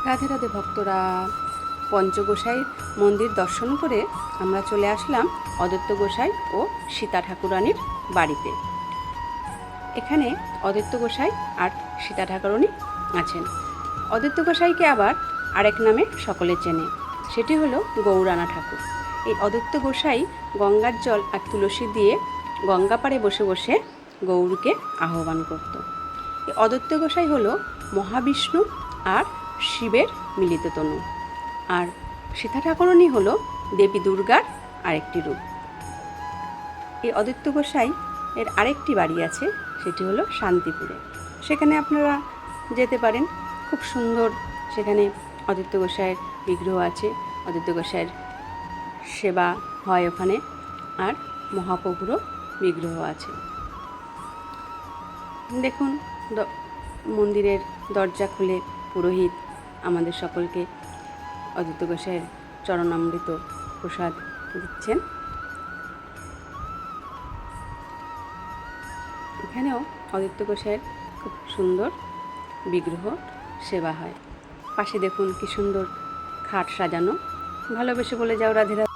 রাধে রাধে ভক্তরা, পঞ্চগোসাই মন্দির দর্শন করে আমরা চলে আসলাম অদ্বৈত গোসাই ও সীতা ঠাকুরানীর বাড়িতে। এখানে অদ্বৈত গোসাই আর সীতা ঠাকুরানী আছেন। অদ্বৈত গোসাইকে আবার আরেক নামে সকলে চেনে, সেটি হলো গৌরানা ঠাকুর। এই অদ্বৈত গোসাই গঙ্গার জল আর তুলসী দিয়ে গঙ্গা পাড়ে বসে বসে গৌরকে আহ্বান করত। এই অদ্বৈত গোসাই হলো মহাবিষ্ণু আর শিবের মিলিত তনু, আর সীতা ঠাকুরানী হলো দেবী দুর্গার আরেকটি রূপ। এই অদ্বৈত গোসাই এর আরেকটি বাড়ি আছে, সেটি হলো শান্তিপুরে। সেখানে আপনারা যেতে পারেন, খুব সুন্দর। সেখানে অদ্বৈত গোসাইয়ের বিগ্রহ আছে, অদ্বৈত গোসাইয়ের সেবা হয় ওখানে, আর মহাপ্রভুরও বিগ্রহ আছে। দেখুন, মন্দিরের দরজা খুলে পুরোহিত আমাদের সকলকে অদ্বৈত গোসাইয়ের চরণামৃত প্রসাদ দিচ্ছেন। এখানেও অদ্বৈত গোসাইয়ের খুব সুন্দর বিগ্রহ সেবা হয়। পাশে দেখুন কি সুন্দর খাট সাজানো। ভালোবেসে বলে যাও রাধে রাধে।